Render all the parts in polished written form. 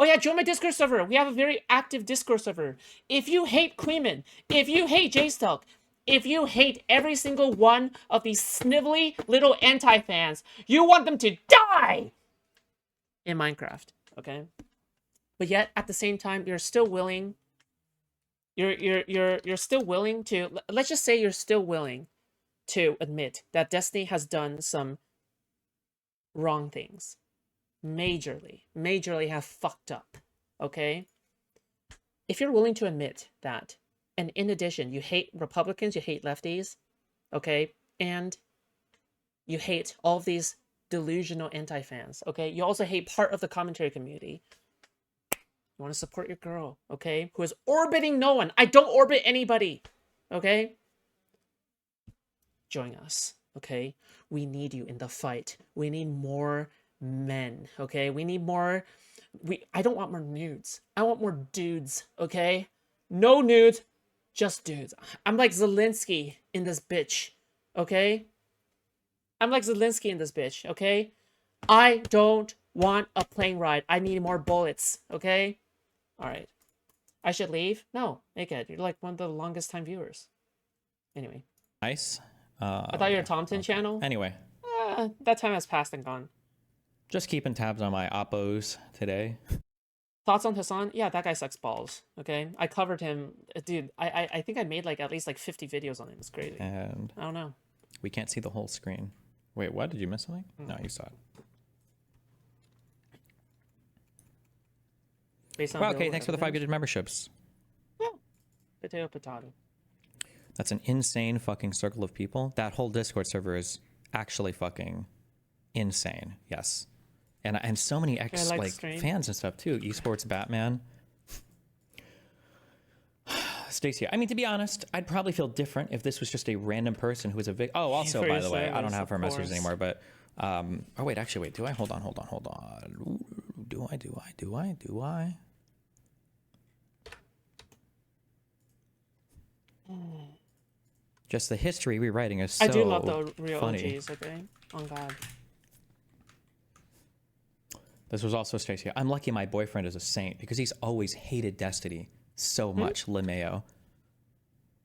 Oh yeah, join my Discord server. We have a very active Discord server. If you hate Queeman, if you hate Jstlk, if you hate every single one of these snivelly little anti-fans, you want them to die in Minecraft, okay? But yet at the same time, you're still willing. You're still willing to. Let's just say you're still willing to admit that Destiny has done some wrong things. Majorly have fucked up, okay? If you're willing to admit that, and in addition, you hate Republicans, you hate lefties, okay? And you hate all of these delusional anti-fans, okay? You also hate part of the commentary community. You want to support your girl, okay? Who is orbiting no one. I don't orbit anybody, okay? Join us, okay? We need you in the fight. We need more men, okay? We need more... I don't want more nudes. I want more dudes, okay? No nudes, just dudes. I'm like Zelensky in this bitch, okay? I'm like Zelensky in this bitch, okay? I don't want a plane ride. I need more bullets, okay? Alright. I should leave? No, Naked. You're like one of the longest time viewers. Anyway. Nice. I thought you were a Thompson channel. Anyway. That time has passed and gone. Just keeping tabs on my oppos today. Thoughts on Hasan? Yeah, that guy sucks balls. Okay? I covered him. Dude, I think I made like at least like 50 videos on him. It's crazy. And I don't know. We can't see the whole screen. Wait, what? Did you miss something? No, you saw it. Well, okay, thanks for the 5 gifted memberships. Yeah. Potato. That's an insane fucking circle of people. That whole Discord server is actually fucking insane. Yes. And so many fans and stuff too. Esports Batman. Stacy, I mean, to be honest, I'd probably feel different if this was just a random person who was a victim. Oh, also, by the way, I don't have her messages anymore, but oh wait, actually, wait, do I? Hold on. Do I? Just the history rewriting is so I do love the real funny. OGs, okay? Oh God. This was also Stacy. I'm lucky my boyfriend is a saint because he's always hated Destiny so much, LeMayo.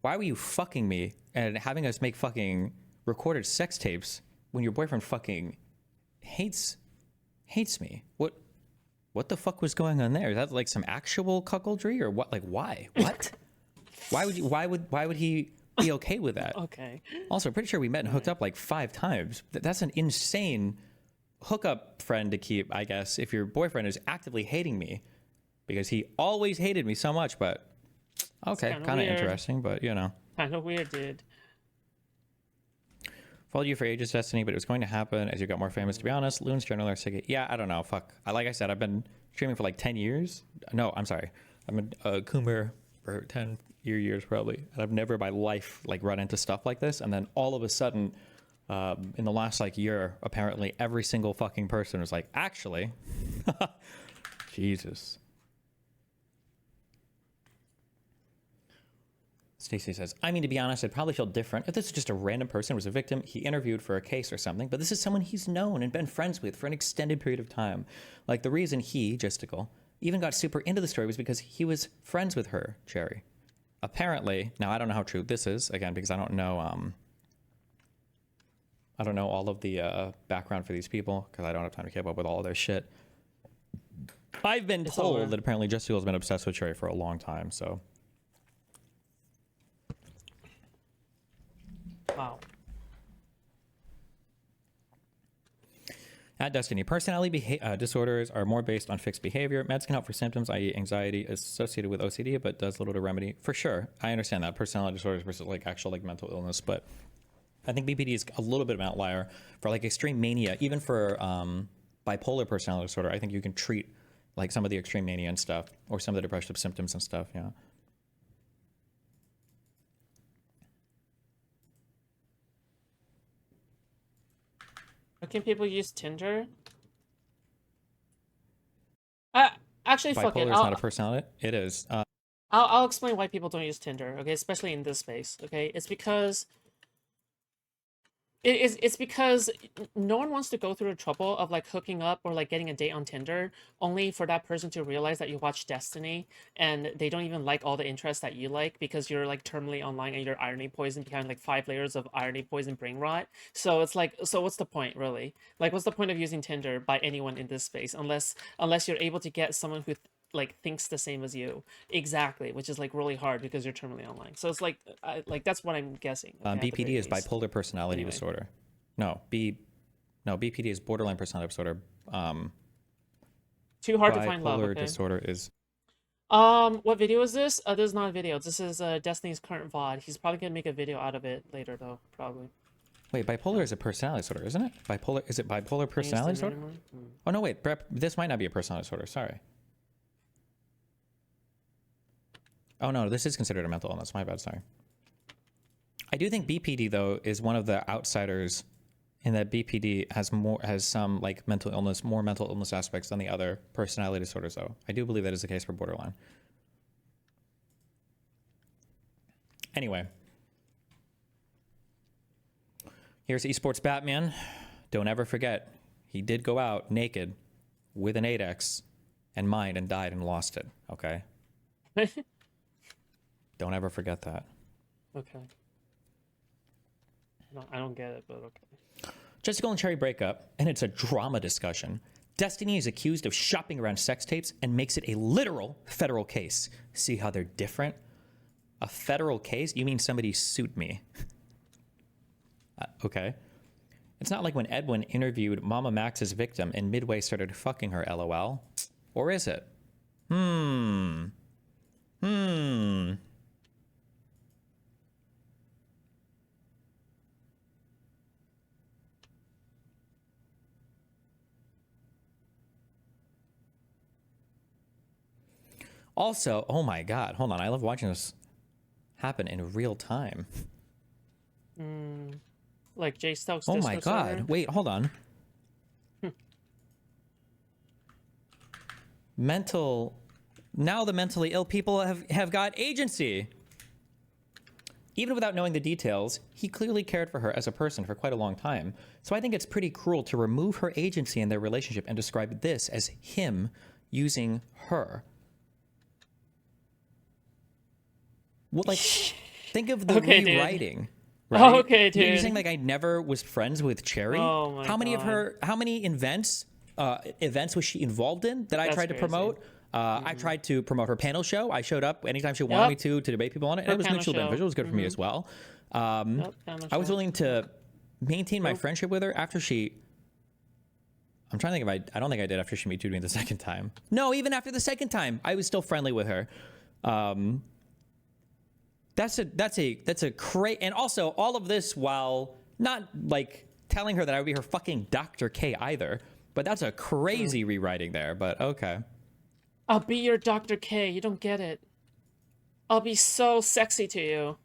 Why were you fucking me and having us make fucking recorded sex tapes when your boyfriend fucking hates me? What the fuck was going on there? Is that like some actual cuckoldry or what? Like why? What? Why would he be okay with that? Okay. Also, pretty sure we met and hooked up like 5 times. That's an insane hookup friend to keep, I guess, if your boyfriend is actively hating me because he always hated me so much. But okay, kind of interesting, but you know. Kind of weird, dude. Followed you for ages, Destiny, but it was going to happen as you got more famous. To be honest, loons generally are sick. Yeah, I don't know. Fuck. Like I said, I've been streaming for like 10 years. No, I'm sorry. I've been a Coomer for 10 years probably, and I've never in my life like run into stuff like this. And then all of a sudden, in the last like year, apparently every single fucking person was like, actually, Jesus. Stacy says, I mean, to be honest, I'd probably feel different if this was just a random person who was a victim he interviewed for a case or something, but this is someone he's known and been friends with for an extended period of time. Like the reason he, Jstlk, even got super into the story was because he was friends with her, Cherry. Apparently, now I don't know how true this is, again, because I don't know all of the background for these people, because I don't have time to keep up with all of their shit. I've been told that apparently Jstlk has been obsessed with Cherry for a long time, so... Wow. At Destiny, personality disorders are more based on fixed behavior. Meds can help for symptoms, i.e. anxiety associated with OCD, but does little to remedy. For sure, I understand that. Personality disorders versus like actual like mental illness, but I think BPD is a little bit of an outlier. For like extreme mania, even for bipolar personality disorder, I think you can treat like some of the extreme mania and stuff, or some of the depressive symptoms and stuff, yeah. Can people use Tinder? Actually, fuck it. Bipolar is not a personality. It is. I'll explain why people don't use Tinder. Okay, especially in this space. Okay, it's because It's because no one wants to go through the trouble of like hooking up or like getting a date on Tinder only for that person to realize that you watch Destiny and they don't even like all the interests that you like because you're like terminally online and you're irony poisoned behind like 5 layers of irony poison brain rot. So it's like, so what's the point really? Like, what's the point of using Tinder by anyone in this space unless you're able to get someone who like thinks the same as you exactly, which is like really hard because you're terminally online. So it's like like that's what I'm guessing. Okay, at the BPD very is least. bipolar personality Anyway. disorder. No, BPD is borderline personality disorder. Too hard to find love. Bipolar Okay. disorder is. What video is this? This is not a video. This is Destiny's current VOD. He's probably gonna make a video out of it later, though. Probably. Wait, bipolar is a personality disorder, isn't it? Bipolar is it bipolar personality disorder? Oh no, wait. This might not be a personality disorder. Sorry. Oh no, this is considered a mental illness. My bad. Sorry. I do think BPD though is one of the outsiders, in that BPD has some like more mental illness aspects than the other personality disorders. Though I do believe that is the case for borderline. Anyway, here's esports Batman. Don't ever forget, he did go out naked with an 8x and mined and died and lost it. Okay. Don't ever forget that. Okay. No, I don't get it, but okay. Jstlk and Cherry break up, and it's a drama discussion. Destiny is accused of shopping around sex tapes and makes it a literal federal case. See how they're different? A federal case? You mean somebody sued me? Okay. It's not like when Edwin interviewed Mama Max's victim and midway started fucking her, LOL. Or is it? Also, oh my god, hold on. I love watching this happen in real time. Like Jstlk's Oh my Discord god. server? Wait, hold on. Now the mentally ill people have got agency. Even without knowing the details, he clearly cared for her as a person for quite a long time. So I think it's pretty cruel to remove her agency in their relationship and describe this as him using her. Well, like, think of the Okay, dude. rewriting. Right? Oh, okay, You're dude. saying like I never was friends with Cherry? Oh my How many God. how many events was she involved in that I That's tried to crazy. promote? I tried to promote her panel show. I showed up anytime she wanted me to debate people on it. And Her it was panel mutually show. beneficial. It was good for me as well. Panel I was show. willing to maintain my friendship with her after she. I'm trying to think if I don't think I did after she me the second time. No, even after the second time, I was still friendly with her. That's a great, and also all of this while not like telling her that I would be her fucking Dr. K either. But that's a crazy rewriting there. But okay. I'll be your Dr. K. You don't get it. I'll be so sexy to you.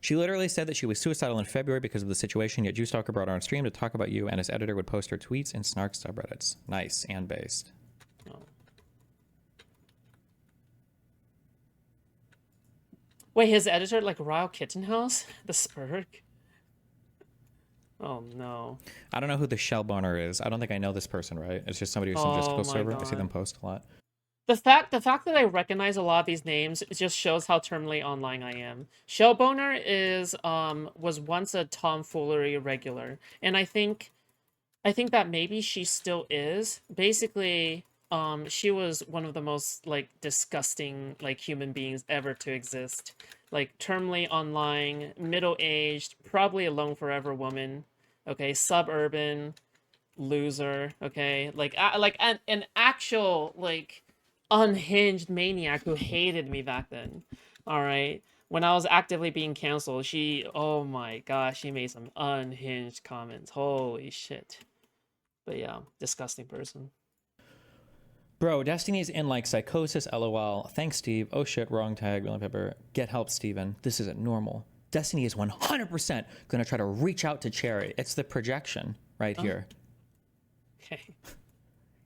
She literally said that she was suicidal in February because of the situation, yet Jstlk brought her on stream to talk about you, and his editor would post her tweets and snark subreddits. Nice and based. Oh. Wait, his editor like Ryle Kittenhouse? The Spurg? Oh no. I don't know who the Shellboner is. I don't think I know this person, right? It's just somebody who's some Oh Jstlk my server. I see God. them post a lot. The fact that I recognize a lot of these names, it just shows how terminally online I am. Shellboner is was once a tomfoolery regular, and I think that maybe she still is. Basically, she was one of the most like disgusting like human beings ever to exist. Like terminally online, middle-aged, probably alone forever woman. Okay, suburban loser. Okay, like an actual like unhinged maniac who hated me back then. All right. When I was actively being canceled, oh my gosh, she made some unhinged comments. Holy shit. But yeah, disgusting person. Bro, Destiny's in like psychosis, LOL. Thanks, Steve. Oh shit, wrong tag. William Pepper. Get help, Steven. This isn't normal. Destiny is 100% going to try to reach out to Cherry. It's the projection right here. Okay.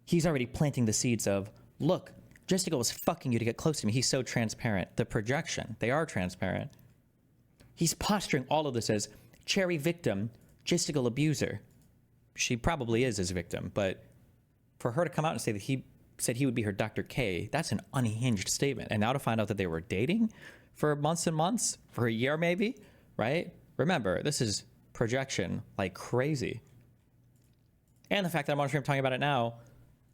He's already planting the seeds of, look, Jstlk was fucking you to get close to me. He's so transparent. The projection. They are transparent. He's posturing all of this as Cherry victim, Jstlk abuser. She probably is his victim, but for her to come out and say that he said he would be her Dr. K, that's an unhinged statement. And now to find out that they were dating for months and months, for a year maybe, right? Remember, this is projection like crazy. And the fact that I'm on stream talking about it now,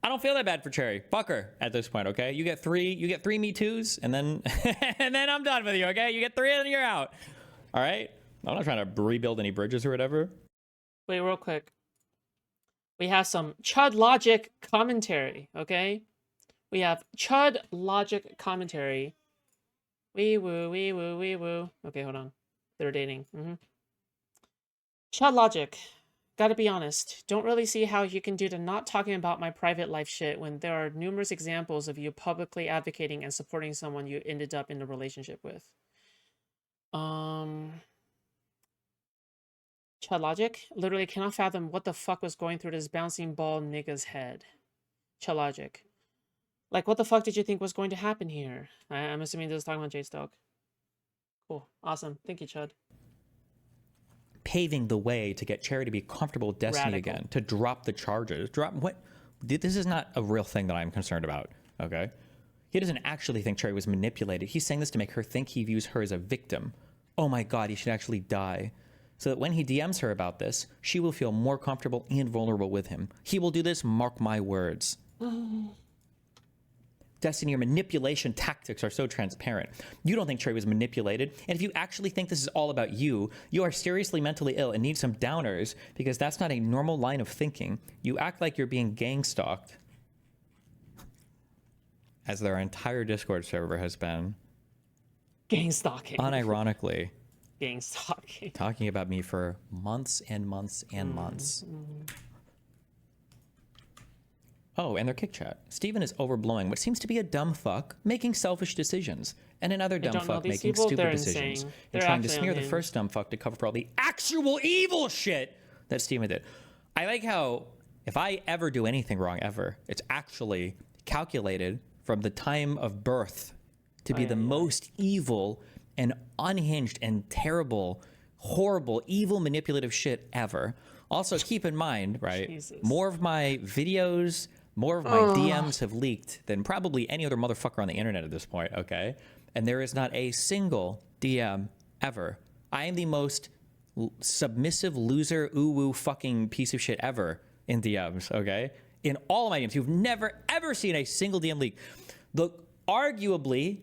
I don't feel that bad for Cherry. Fuck her at this point, okay? You get three Me Too's, and then and then I'm done with you, okay? You get 3 and you're out. All right? I'm not trying to rebuild any bridges or whatever. Wait, real quick. We have some Chud Logic commentary, okay? We have Chud Logic commentary. Wee woo, wee woo, wee woo. Okay, hold on. They're dating. Chud Logic. Gotta be honest. Don't really see how you can do to not talking about my private life shit when there are numerous examples of you publicly advocating and supporting someone you ended up in a relationship with. Chud Logic? Literally cannot fathom what the fuck was going through this bouncing ball nigga's head. Chud Logic. Like, what the fuck did you think was going to happen here? I'm assuming this is talking about Jstlk. Cool. Awesome. Thank you, Chud. Paving the way to get Cherry to be comfortable with Destiny Radical. again, to drop the charges. Drop what? This is not a real thing that I'm concerned about, okay? He doesn't actually think Cherry was manipulated. He's saying this to make her think he views her as a victim. Oh my God, he should actually die. So that when he DMs her about this, she will feel more comfortable and vulnerable with him. He will do this, mark my words. Destiny, your manipulation tactics are so transparent. You don't think Cherry was manipulated. And if you actually think this is all about you, you are seriously mentally ill and need some downers, because that's not a normal line of thinking. You act like you're being gang stalked, as their entire Discord server has been. Gang stalking. Unironically. Gang stalking. Talking about me for months and months and months. Oh, and their kick chat. Steven is overblowing what seems to be a dumb fuck making selfish decisions, and another dumb fuck making stupid decisions, and trying to smear the first dumb fuck to cover for all the actual evil shit that Steven did. I like how if I ever do anything wrong ever, it's actually calculated from the time of birth to be the most evil and unhinged and terrible, horrible, evil, manipulative shit ever. Also, keep in mind, right, Jesus. more of my videos, more of my DMs have leaked than probably any other motherfucker on the internet at this point, okay? And there is not a single DM ever. I am the most submissive loser, ooh-woo fucking piece of shit ever in DMs, okay? In all of my DMs, you've never, ever seen a single DM leak. Arguably,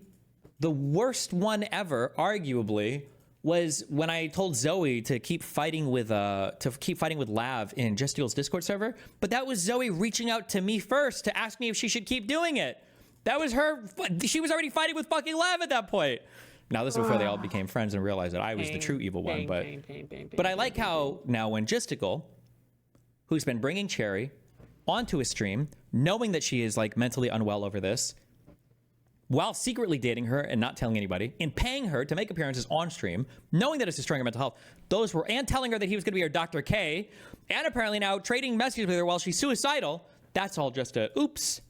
the worst one ever, arguably, was when I told Zoe to keep fighting with Lav in Jstlk's Discord server, but that was Zoe reaching out to me first to ask me if she should keep doing it. That was her. She was already fighting with fucking Lav at that point. Now this is before they all became friends and realized that I was the true evil one. But I like how now when Jstlk, who's been bringing Cherry onto his stream, knowing that she is like mentally unwell over this, while secretly dating her and not telling anybody, and paying her to make appearances on stream, knowing that it's destroying her mental health, and telling her that he was going to be her Dr. K, and apparently now trading messages with her while she's suicidal, that's all just a, oops.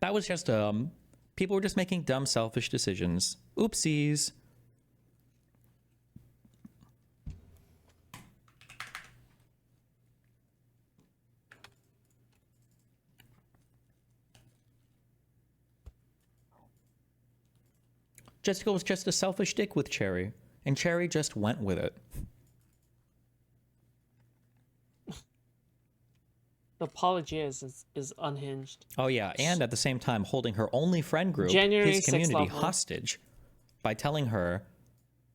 That was just, people were just making dumb, selfish decisions. Oopsies. Jstlk was just a selfish dick with Cherry, and Cherry just went with it. The apology is unhinged. Oh yeah, and at the same time holding her only friend group, January his community, 6th level. hostage by telling her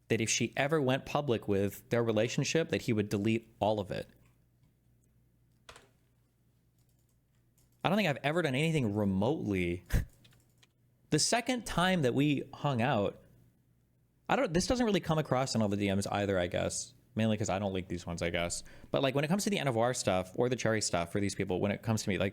that if she ever went public with their relationship, that he would delete all of it. I don't think I've ever done anything remotely. The second time that we hung out, this doesn't really come across in all the DMs either, I guess. Mainly because I don't leak these ones, I guess. But like when it comes to the Au revoir stuff or the Cherry stuff for these people, when it comes to me, like